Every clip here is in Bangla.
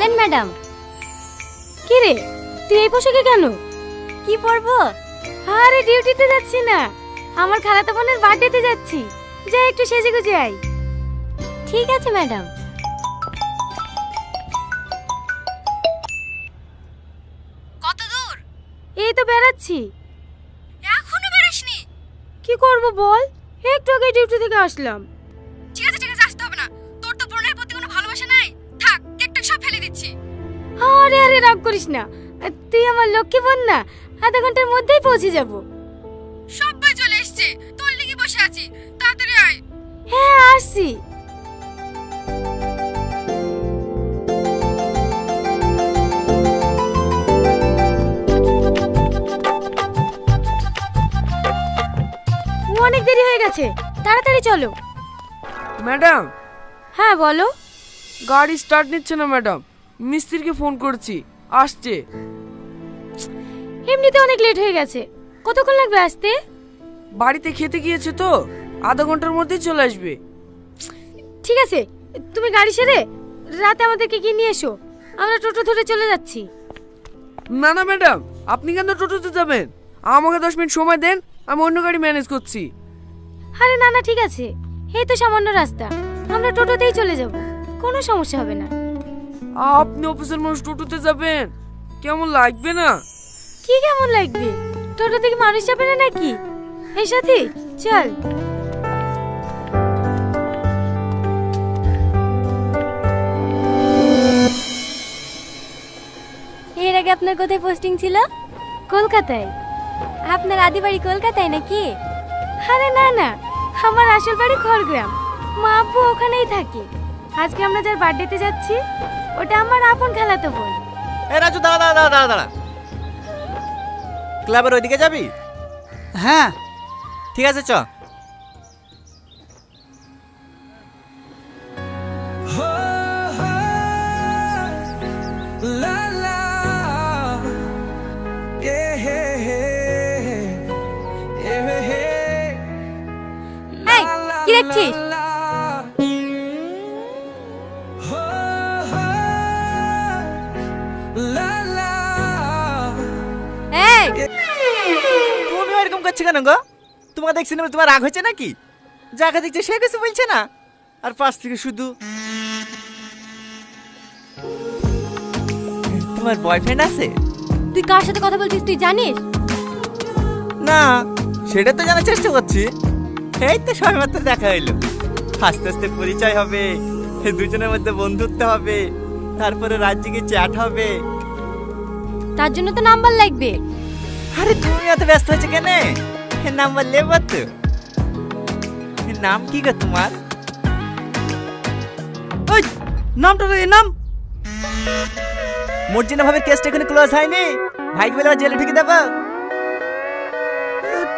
চলেন ম্যাডাম। কি রে, তুই এই পোশাকে কেন? কি পরবো? আরে ডিউটিতে যাচ্ছি না, আমার খালাতো বোনের বার্থডেতে যাচ্ছি। যাই একটু সেজে গুজে আই। ঠিক আছে ম্যাডাম। কত দূর? এই তো বেরাচ্ছি। এখনো বেরোসনি? কি করব বল, একটু আগে ডিউটি থেকে আসলাম। ঠিক আছে আসতে হবে না, তোর তো বোনের প্রতি কোনো ভালোবাসা নাই। থাক, কেকটা সব ফেলে দিচ্ছি। আরে আরে রাগ করিস না, তুই আমার লক্ষ্মী বোন না, আধা ঘন্টার মধ্যেই পৌঁছে যাব। সবাই চলে এসেছে, তোর লাগি বসে আছি, তাড়াতাড়ি আয়। হ্যাঁ আসছি। অনেক দেরি হয়ে গেছে, তাড়াতাড়ি চলো। ম্যাডাম, হ্যাঁ বলো। গাড়ি স্টার্ট নিচ্ছে না ম্যাডাম, মিস্ত্রিকে ফোন করছি, আসছে। এমনিতে অনেক লেট হয়ে গেছে, কতক্ষণ লাগবে আসতে? বাড়িতে খেতে গিয়েছে তো, আধা ঘন্টার মধ্যেই চলে আসবে। ঠিক আছে, তুমি গাড়ি সেরে রাতে আমাদেরকে গিয়ে নিয়ে এসো, আমরা টোটো ধরে চলে যাচ্ছি। না না ম্যাডাম, আপনি কেন টোটোতে যাবেন? আমাকে 10 মিনিট সময় দেন, আমি অন্য গাড়ি ম্যানেজ করছি। আরে না না ঠিক আছে, এই তো সামান্য রাস্তা, আমরা টোটোতেই চলে যাব, কোনো সমস্যা হবে না। আপনি অফিসের মানুষ টোটোতে যাবেন, কেমন লাগবে না? কি কেমন লাগবে? টোটো থেকে মানুষ যাবে না নাকি? এই সাথী চল। এর আগে আপনার কোথায় পোস্টিং ছিল? কলকাতায়। আপনার আদি বাড়ি কলকাতায় নাকি? আরে না না, আমার আসল বাড়ি খড়গ্রাম, মা আব্বু ওখানেই থাকে। আজকে আমরা যার বার্থডেতে যাচ্ছি, ওটা আমার আপন খালাতো বোন। এ রাজু, দাঁড়া দাঁড়া দাঁড়া দাঁড়া দাঁড়া। ক্লাবের ওইদিকে যাবি? হ্যাঁ ঠিক আছে, চ। এই, কি দেখছিস? এই, তুমি এরকম করছো কেন গো? তোমাকে দেখছি না, তোমার রাগ হয়েছে নাকি? যাকে দেখছে সে কিছু বলছে না, আর পাশ থেকে শুধু তোমার বয়ফ্রেন্ড আছে? তুই কার সাথে কথা বলছিস তুই জানিস? না, সেটা তো জানার চেষ্টা করছি। এই তো সবেমাত্র দেখা হইলো, আস্তে আস্তে পরিচয় হবে, দুজনের মধ্যে বন্ধুত্ব হবে, তারপরে রাজ্যে চ্যাট হবে। তার জন্য তো নাম্বার লাগবে। আরে তুমি এত ব্যস্ত হচ্ছে কেন? নাম্বার লেবো তো। নাম কি গো তোমার? ওই নামটা রে, নাম। মর্জিনা ভাবের কেসটা এখানে ক্লোজ হয়নি, ভাইকে বলে জেলে ঢুকে দেবো।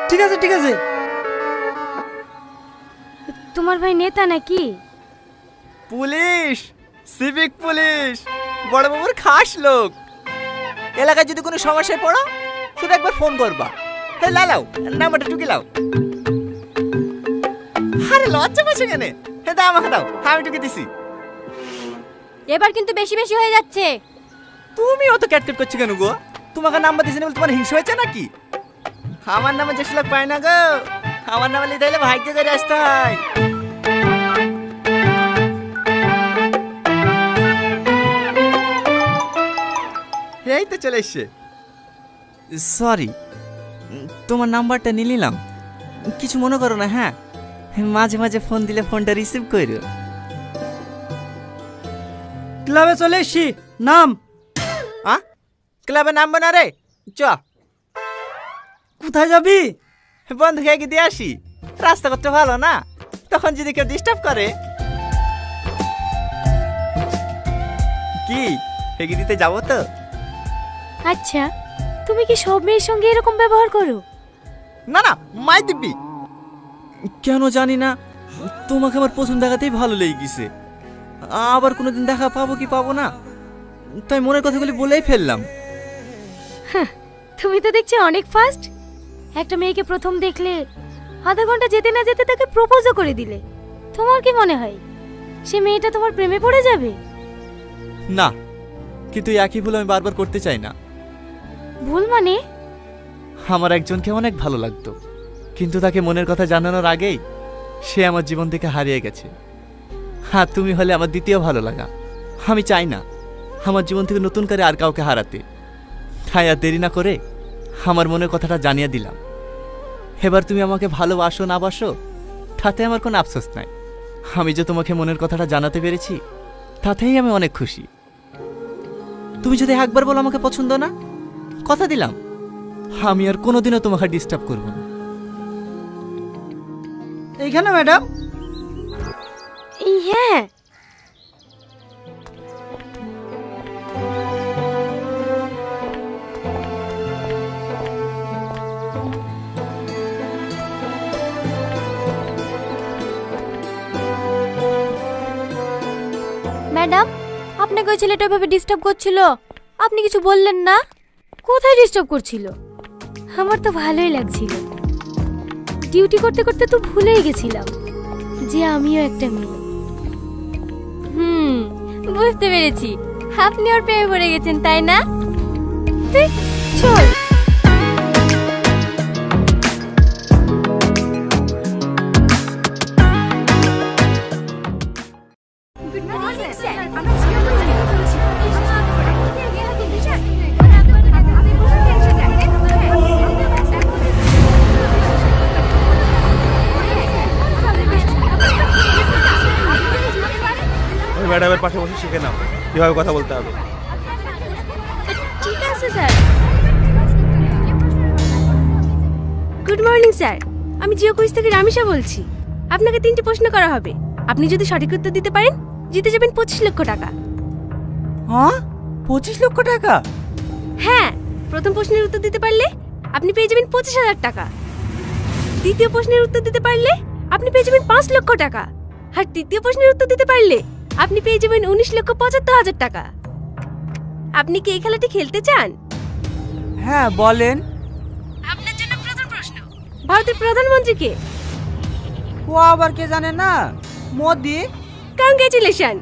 ঠিক আছে ঠিক আছে। তোমার ভাই নেতা নাকি? পুলিশ, সিভিক পুলিশ, বড় বাবুর খাস লোক। এলাকায় যদি কোনো সমস্যায় পড়ো, শুধু একবার ফোন করবা। হে লাও, নাম্বারটা টুকি লাও। আরে লজ্জা পাচ্ছে কেন? হে দাও, আমাকে দাও, আমি টুকি দিছি। এবার কিন্তু বেশি বেশি হয়ে যাচ্ছে। তুমি অত ক্যাটকেট করছো কেন গো? তোমাকে নাম্বার দিছি না বলে তোমার হিংসা হয়েছে নাকি? আমার নামে যেসব লোক পায় না গো, আমার নামে লিখে দিলে ভাগ্য করে আসতে হয়। এই তো চলে এসছে। সরি, তোমার নাম্বারটা নিয়ে নিলাম, কিছু মনে করো না। হ্যাঁ, মাঝে মাঝে ফোন দিলে ফোনটা রিসিভ করো। ক্লাবে চলে এসছি, নাম। ক্লাবে নামবো না রে, চ। কোথায় যাবি? বন্ধু খেয়ে দিয়ে আসি, রাস্তা করতে ভালো না, তখন যদি কেউ ডিস্টার্ব করে। কি হেগে দিতে যাবো তো? আচ্ছা, তুমি কি সব মেয়ের সঙ্গে এরকম ব্যবহার করো? না না, মাই দিব্যি। কেন জানি না, তোমাকে আমার প্রথম দেখাতেই ভালো লেগে গেছে। আবার কোনোদিন দেখা পাবো কি পাবো না, তাই মনের কথাগুলি বলেই ফেললাম। তুমি তো দেখছি অনেক ফাস্ট। একটা মেয়েকে প্রথম দেখলে আধা ঘন্টা যেতে না যেতে তাকে প্রপোজও করে দিলে। তোমার কি মনে হয় সে মেয়েটা তোমার প্রেমে পড়ে যাবে? না, কিন্তু এই একই ভুল আমি বারবার করতে চাই না। ভুল মানে? আমার একজনকে অনেক ভালো লাগতো, কিন্তু তাকে মনের কথা জানানোর আগেই সে আমার জীবন থেকে হারিয়ে গেছে। আর তুমি হলে আমার দ্বিতীয় ভালো লাগা। আমি চাই না আমার জীবন থেকে নতুন করে আর কাউকে হারাতে। তাই আর দেরি না করে আমার মনের কথাটা জানিয়ে দিলাম। এবার তুমি আমাকে ভালোবাসো না বাসো তাতে আমার কোনো আফসোস নাই। আমি যে তোমাকে মনের কথাটা জানাতে পেরেছি তাতেই আমি অনেক খুশি। তুমি যদি একবার বলো আমাকে পছন্দ না, কথা দিলাম আমি আর কোনোদিনও তোমাকে ডিস্টার্ব করব না। এইখানে ম্যাডাম। হ্যাঁ। ম্যাডাম, আপনাকে ওই ছেলেটা ভাবে ডিস্টার্ব করছিল, আপনি কিছু বললেন না? কোথায় ডিস্টার্ব করছিল? আমার তো ভালোই লাগছিল। ডিউটি করতে করতে তো ভুলেই গেছিলাম যে আমিও একটা মেয়ে। বুঝতে পেরেছি, আপনি ওর প্রেমে পড়ে গেছেন, তাই না? চল। ম্যাডামের পাশে বসে শিখে নাও কিভাবে কথা বলতে হবে। ঠিক আছে স্যার। গুড মর্নিং স্যার, আমি জিও কুইজ থেকে রামিশা বলছি। আপনাকে 3টি প্রশ্ন করা হবে, আপনি যদি সঠিক উত্তর দিতে পারেন জিতে যাবেন 25 লক্ষ টাকা। হ্যাঁ, 25 লক্ষ টাকা? হ্যাঁ, প্রথম প্রশ্নের উত্তর দিতে পারলে আপনি পেয়ে যাবেন 25,000 টাকা। দ্বিতীয় প্রশ্নের উত্তর দিতে পারলে আপনি পেয়ে যাবেন 5 লক্ষ টাকা। আর তৃতীয় প্রশ্নের উত্তর দিতে পারলে আপনি পেয়ে যাবেন 19,75,000 টাকা। আপনি কি এই খেলাটি খেলতে চান? হ্যাঁ, বলেন। আপনার জন্য প্রথম প্রশ্ন, ভারতের প্রধানমন্ত্রী কে? ও আবার কে জানে না? মোদি। কংগ্রেচুলেশন,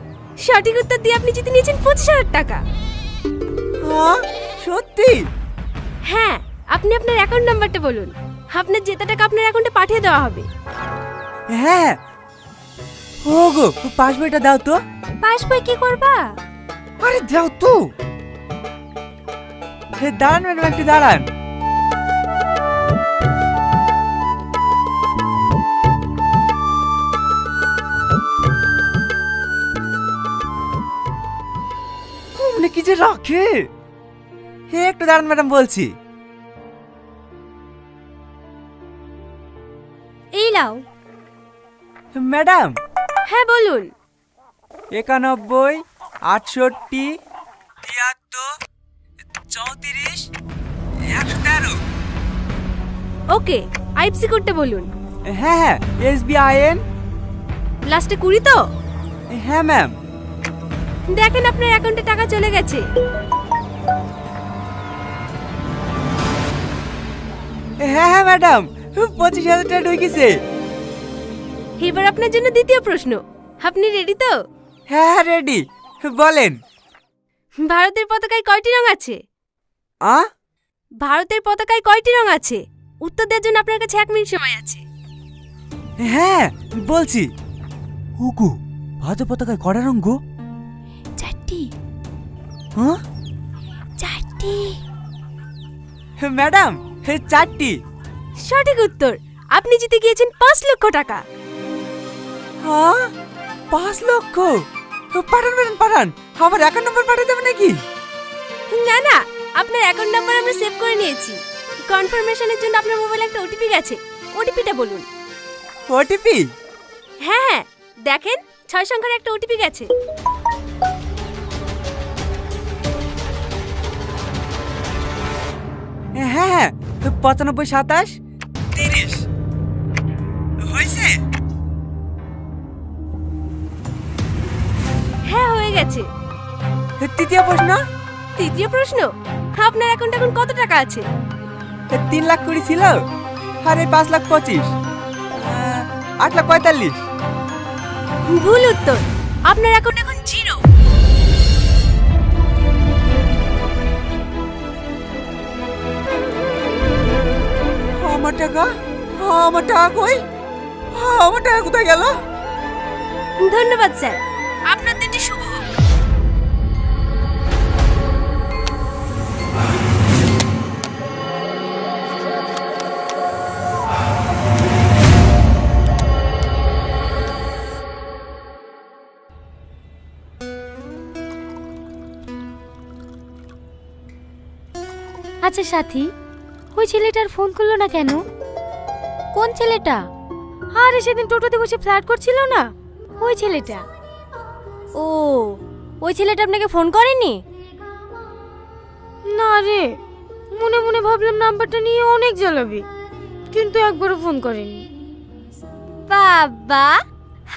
সঠিক উত্তর দিয়ে আপনি জিতে নিয়েছেন 25,000 টাকা। হ্যাঁ, সত্যি? হ্যাঁ, আপনি আপনার অ্যাকাউন্ট নাম্বারটা বলুন, আপনার জেতা টাকা আপনার অ্যাকাউন্টে পাঠিয়ে দেওয়া হবে। হ্যাঁ। ওগো, পাস বইটা দাও তো। পাস বই কি করবা? আরে দাও তো। দাঁড়ান ম্যাডাম, একটু দাঁড়ান। মানে কি যে রাখে। হে, একটু দাঁড়ান ম্যাডাম, বলছি। এই লাও। ম্যাডাম। হ্যাঁ বলুন। 91, 68, 73, 34, 113। ওকে, আইএফসি কোডটা বলুন। হ্যাঁ হ্যাঁ, SBIN। লাস্টে 20 তো? হ্যাঁ ম্যাম। দেখেন আপনার অ্যাকাউন্টে টাকা চলে গেছে। হ্যাঁ হ্যাঁ ম্যাডাম, 25,000 টাকা ঢুকেছে। এবার আপনার জন্য দ্বিতীয় প্রশ্ন, আপনি রেডি তো? হ্যাঁ হ্যাঁ, রেডি, বলেন। ভারতের পতাকায় কয়টি রং আছে? ভারতের পতাকায় কয়টি রং আছে? উত্তর দেওয়ার জন্য আপনার কাছে 1 মিনিট সময় আছে। হ্যাঁ, বলছি। ওগো, ভারতের পতাকায় কয়টা রং গো? 4টি। হ্যাঁ, 4টি। ম্যাডাম, 4টি। সঠিক উত্তর, আপনি জিতে গিয়েছেন 5 লক্ষ টাকা। হ্যাঁ, 5 লক্ষ? পাঠান ম্যাডাম, পাঠান। আমার অ্যাকাউন্ট নাম্বার পাঠিয়ে দেবেন নাকি? না না, আপনার অ্যাকাউন্ট নাম্বার আমরা সেভ করে নিয়েছি। কনফার্মেশনের জন্য আপনার মোবাইলে একটা ওটিপি গেছে, ওটিপিটা বলুন। ওটিপি? হ্যাঁ হ্যাঁ, দেখেন 6 সংখ্যার একটা ওটিপি গেছে। হ্যাঁ হ্যাঁ, 95, 27, 30 হয়েছে? হ্যাঁ, হয়ে গেছে। তৃতীয় প্রশ্ন। তৃতীয় প্রশ্ন, আপনার অ্যাকাউন্টে এখন কত টাকা আছে? 3 লাখ 20 ছিল, আর এই 5 লাখ 25, 8 লাখ 45। ভুল উত্তর, আপনার অ্যাকাউন্ট এখন 0। আমার টাকা কই? আমার টাকা কোথায় গেল? ধন্যবাদ স্যার। আপনার দিনটি শুভ হোক। আচ্ছা সাথী, ওই ছেলেটার ফোন করলো না কেন? কোন ছেলেটা? আরে সেদিন টোটোতে বসে ফ্ল্যাট করছিল না, ওই ছেলেটা। ও, ওই ছেলেটা আপনাকে ফোন করেনি? না রে, মনে মনে ভাবলাম নাম্বারটা নিয়ে অনেক জ্বালাবি, কিন্তু একবারও ফোন করেনি। বাবা,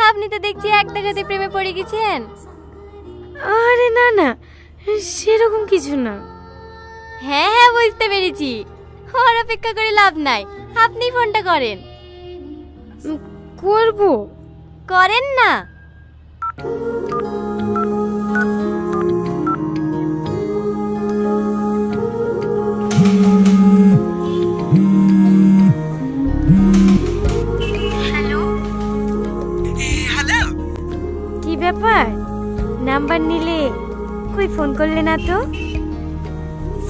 আপনি তো দেখছি এক দেখাতে প্রেমে পড়ে গেছেন। আরে না না, সেরকম কিছু না। হ্যাঁ হ্যাঁ, বুঝতে পেরেছি। ওর অপেক্ষা করে লাভ নাই, আপনি ফোনটা করেন। করব। করেন না। হ্যালো, হ্যালো, কি ব্যাপার, নাম্বার নিলে কই ফোন করলে না তো?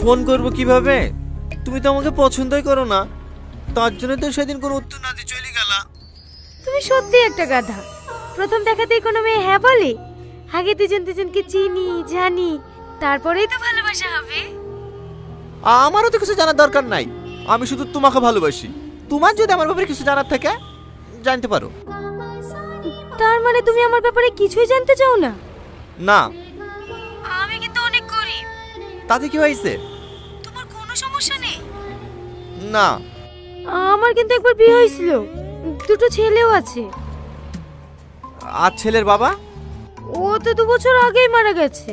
ফোন করব কিভাবে? তুমি তো আমাকে পছন্দই করো না, তার জন্য তো সেদিন কোনো উত্তর না দিয়ে চলে গেলা। তুমি সত্যি একটা গাধা। প্রথম দেখাতেই কোনো মেয়ে হ্যাঁ বলে? আগে দুজন দুজনকে চিনি জানি, তারপরেই তো ভালোবাসা হবে। আমারও তো কিছু জানার দরকার নাই, আমি শুধু তোমাকে ভালোবাসি। তোমার যদি আমার ব্যাপারে কিছু জানার থাকে জানতে পারো। তার মানে তুমি আমার ব্যাপারে কিছুই জানতে চাও না? না। আমি কিন্তু অনেক গরিব। তাতে কি হয়েছে? তোমার কোনো সমস্যা নেই? না। আমার কিন্তু একবার বিয়ে হয়েছিল, দুটো ছেলেও আছে। আর ছেলের বাবা? ও তো 2 বছর আগেই মারা গেছে।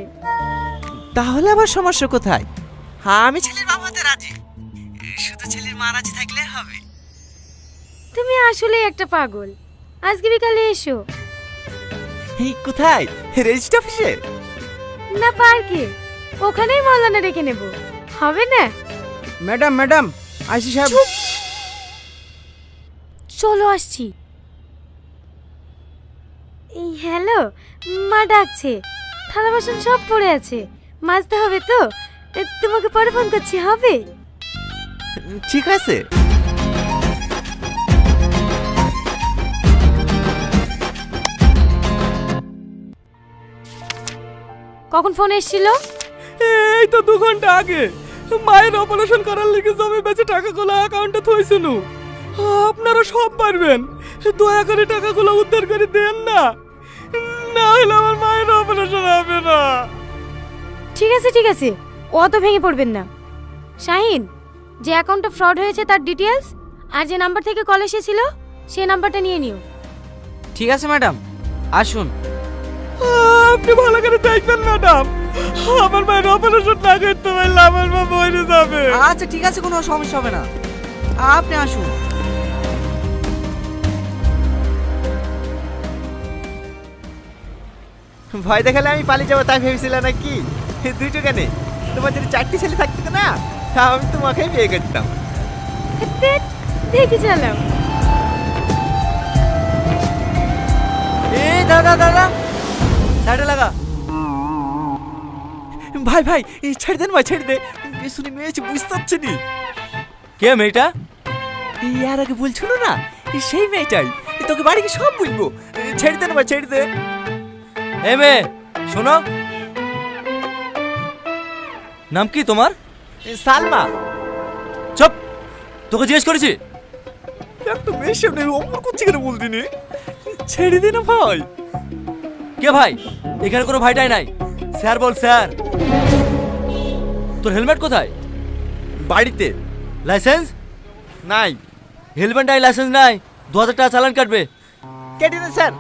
তাহলে আবার সমস্যা কোথায়? হ্যাঁ, আমি ছেলের বাবা হতে রাজি, শুধু ছেলের মা রাজি থাকলে হবে। তুমি আসলে একটা পাগল। আজকে বিকালে এসো। এই কোথায়? রেজিস্ট্রি অফিসে? না, পার্কে। ওখানেই মৌলানা রেখে নেব, হবে না? ম্যাডাম আইসি সাহেব। চলো আসছি। এই হ্যালো, মা ডাকছে। থালা বাসন সব পড়ে আছে, মাজতে হবে তো। তোমাকে পরে ফোন করছি, হবে? ঠিক আছে। কখন ফোন এসেছিল? এই তো 2 ঘন্টা আগে। মায়ের অপারেশন করার লেগে জমি বেচে টাকাগুলো অ্যাকাউন্টে থইছিল। আপনারা সব পারবেন, দয়া করে টাকাগুলো উদ্ধার করে দেন না, না হলে আমার মায়ের অপারেশন হবে না। ঠিক আছে ঠিক আছে, অত ভেঙে পড়বেন না। শাহিন, যে অ্যাকাউন্টটা ফ্রড হয়েছে তার ডিটেলস আর যে নাম্বার থেকে কল এসেছিল সেই নাম্বারটা নিয়ে নিও। ঠিক আছে ম্যাডাম, আসুন। আপনি ভালো করে দেখবেন ম্যাডাম, আমার মায়ের অপারেশন না করতে পারলে আমার মা মরে যাবে। আচ্ছা ঠিক আছে, কোনো সমস্যা হবে না, আপনি আসুন। ভয় দেখালে আমি পালিয়ে যাবো তাই ভেবেছিল নাকি? দুইটো কেন? তোমার যদি 4টি ছেলে থাকতো না, আমি তোমাকেই বিয়ে করতাম। দেখি চালাও। এই দাদা সাইডে লাগা। ভাই ছেড়ে দেন ভাই, ছেড়ে দে। শুনি মেয়েছে, বুঝতে পারছি নি। কে মেয়েটা? ইয়ার আগে বলছিল না, সেই মেয়েটাই। তোকে বাড়ি গিয়ে সব বলবো। ছেড়ে দেন ভাই, ছেড়ে দে। এই মেয়ে শোনো, নাম কি তোমার? সালমা। চুপ, তোকে জিজ্ঞেস করেছি। একটা মেয়ের সামনে অমর করছি কেন বলতি নি? ছেড়ে দে না ভাই। কে ভাই? এখানে কোনো ভাইটাই নাই। স্যার বল স্যার। তোর হেলমেট কোথায়? বাড়িতে। লাইসেন্স নাই। হেলমেট নাই, লাইসেন্স নাই, 2000 টাকা চালান কাটবে। কেটে দেন স্যার,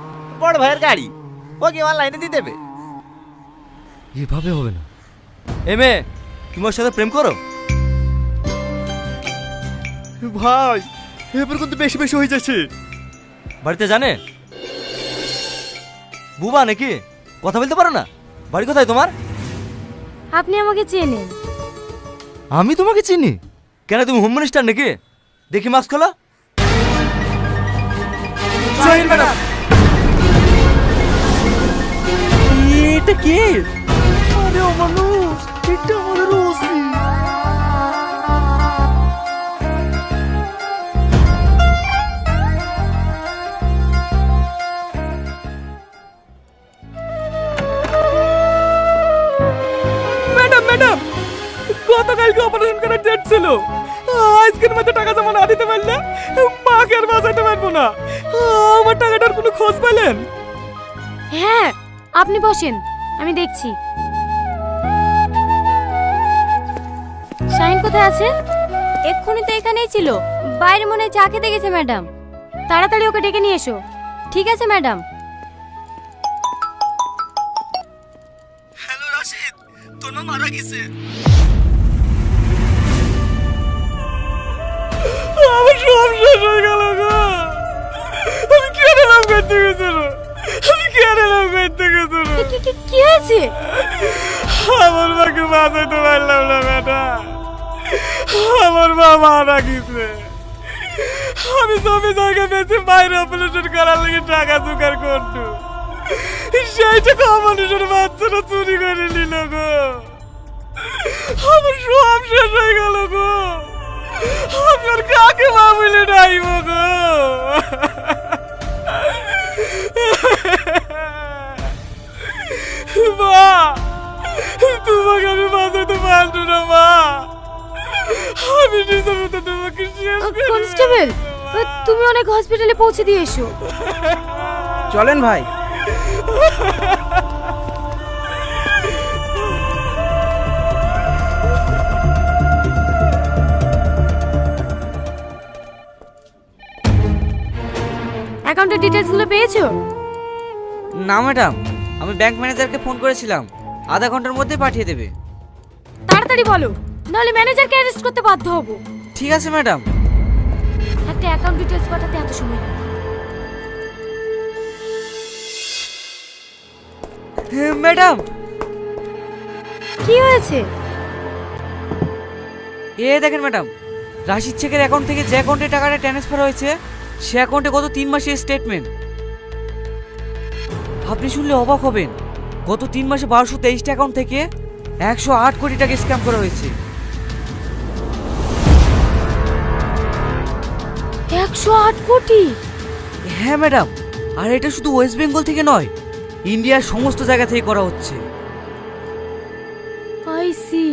বড় ভাইয়ের গাড়ি, ওকে অনলাইনে দিয়ে দেবে। এভাবে হবে না। এ মেয়ে, তুমি ওর সাথে প্রেম করো? ভাই এবার কিন্তু বেশি বেশি হয়ে যাচ্ছে। বাড়িতে জানে? বুবা নাকি? কথা বলতে পারো না? বাড়ি কোথায় তোমার? আপনি আমাকে চেনেন? আমি তোমাকে চিনি? কেন, তুমি হোম মিনিস্টার নাকি? দেখি মাস্ক খোলো। Join madam. এটা কে? আরে অমানুষ, এটা আমাদের ওসি। ম্যাডাম ম্যাডাম, গতকালকে অপারেশন করার ডেট ছিল। আজকের মধ্যে টাকা জমা না দিতে পারলে মাকে আর বাঁচাতে পারবো না। আমার টাকাটার কোনো খোঁজ পেলেন? হ্যাঁ, আপনি বসেন, আমি দেখছি। শাহিন কোথায় আছে? এক্ষুনি তো এখানেই ছিল, বাইরে মনে হয় চা খেতে গেছে ম্যাডাম। তাড়াতাড়ি ওকে ডেকে নিয়ে এসো। ঠিক আছে ম্যাডাম। হ্যালো রাশিদ, তোর মা মারা গেছে। আমার সব শেষ হয়ে গেল গো। আমি কেন নাম করতে গেছিল? আমি কেন নাম করতে গেছিল? কি হয়েছে? আমার মাকে বাঁচাতে পারলাম না ম্যাডাম। আমার মা মারা গেছে। আমি সবই জায়গা পেয়েছি বাইরে অপারেশন করার লেগে টাকা জোগাড় করতো। সেই টাকা মানুষের বাচ্চারা চুরি করে নিল গো। আমার সব শেষ হয়ে গেল গো। আমি আর কাকে মা বলে ডাইব গো। মা, তোমাকে আমি বাঁচাতে পারতো না মা। আমি নিজের মতো তোমাকে শেষ করে কনস্টেবল, তুমি অনেক হসপিটালে পৌঁছে দিয়ে এসো। চলেন ভাই। অ্যাকাউন্টের ডিটেইলসগুলো পেয়েছো? না ম্যাডাম, আমি ব্যাংক ম্যানেজারকে ফোন করেছিলাম, আধা ঘন্টার মধ্যে পাঠিয়ে দেবে। তাড়াতাড়ি বলো, নাহলে ম্যানেজারকে অ্যারেস্ট করতে বাধ্য হব। ঠিক আছে ম্যাডাম। একটা অ্যাকাউন্ট ডিটেইলস পাঠাতে এত সময় লাগে? ম্যাডাম, কি হয়েছে? দেখেন ম্যাডাম, রাশিদ শেখের অ্যাকাউন্ট থেকে যে অ্যাকাউন্টে টাকাটা ট্রান্সফার হয়েছে সে অ্যাকাউন্টে গত 3 মাসের স্টেটমেন্ট। আপনি শুনলে অবাক হবেন, গত 3 মাসে 1223টা অ্যাকাউন্ট থেকে 108 কোটি টাকা স্ক্যাম করা হয়েছে। 108 কোটি? হ্যাঁ ম্যাডাম, আর এটা শুধু ওয়েস্ট বেঙ্গল থেকে নয়, ইন্ডিয়ার সমস্ত জায়গা থেকে করা হচ্ছে। I see.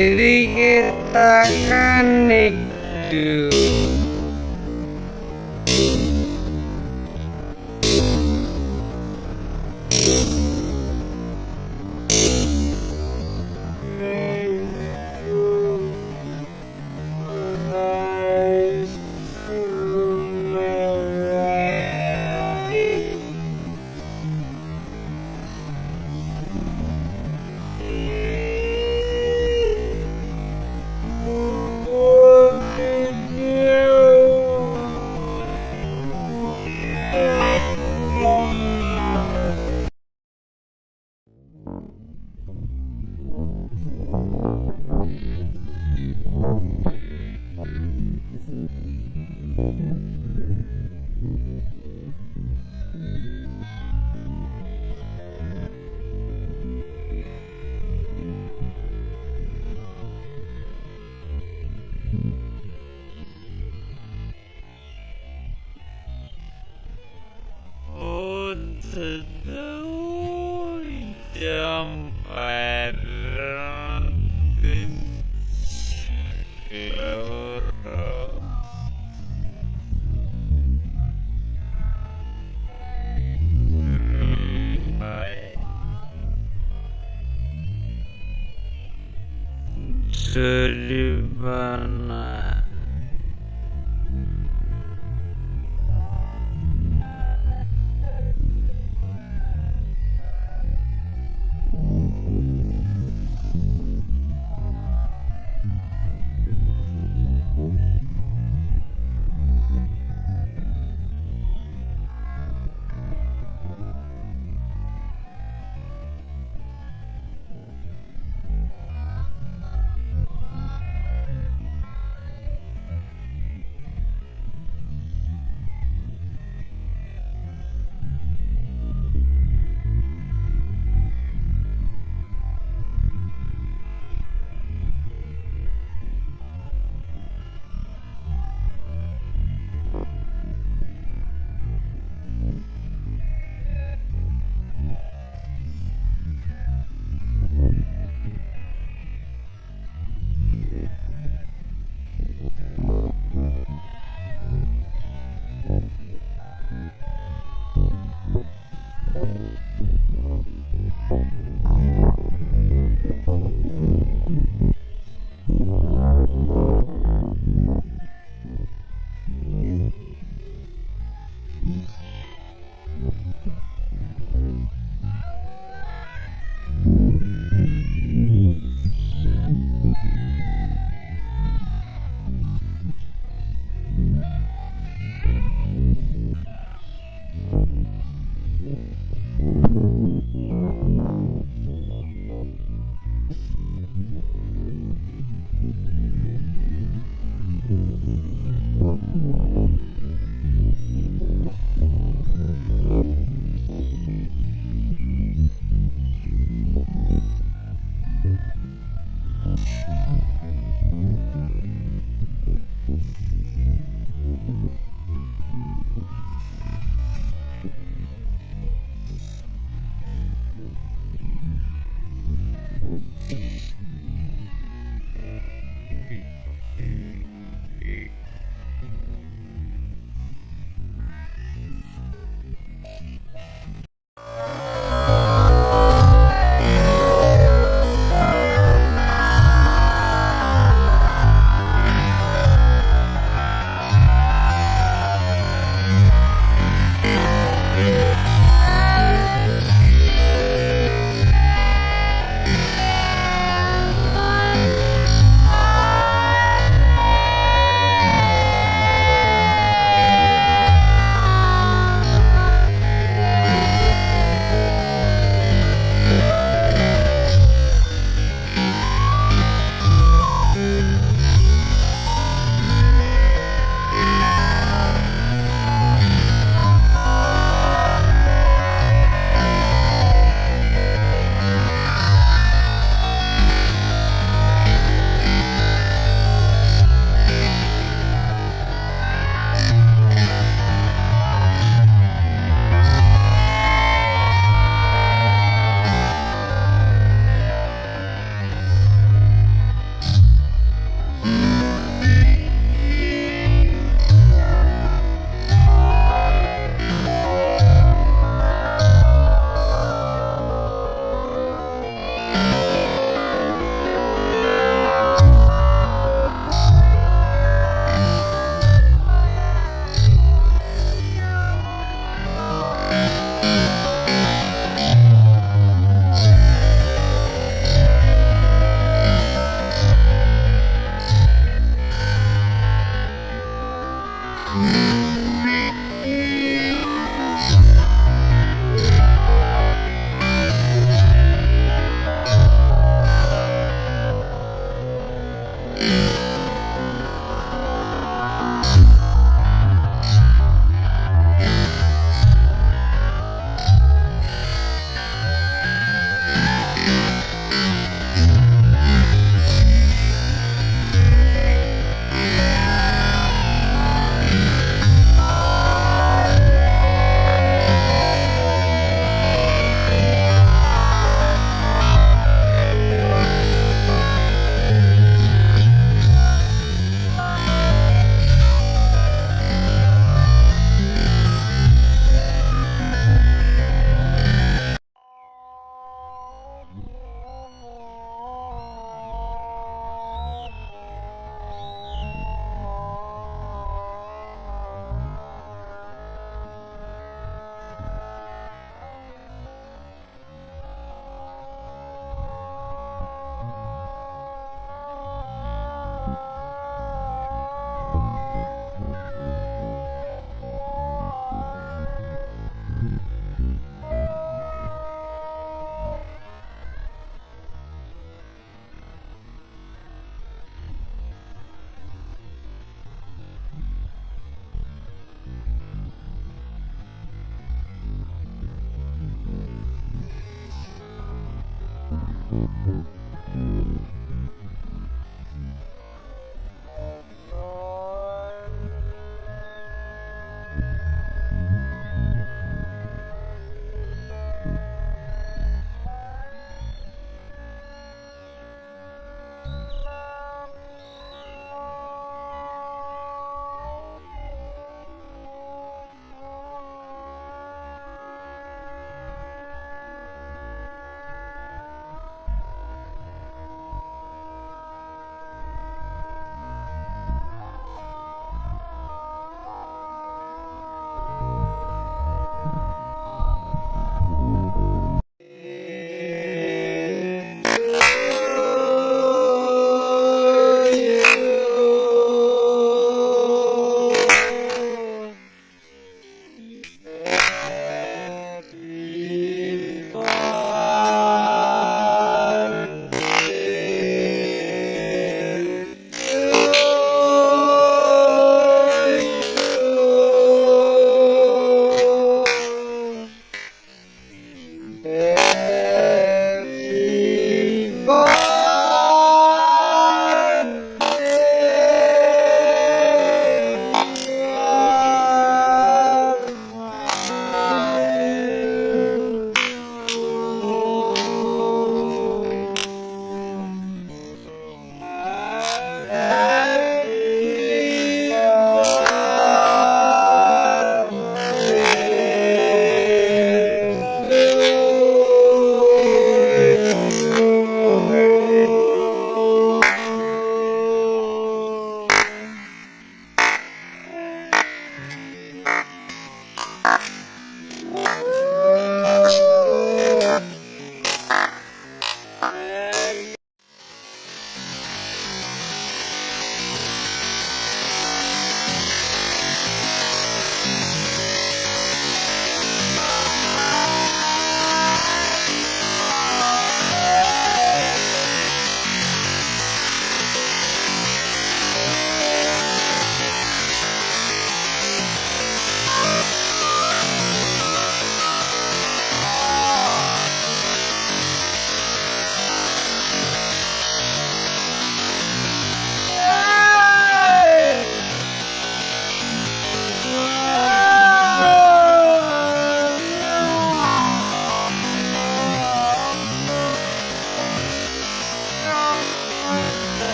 এদিকে তাকান একটু। Mm-hmm.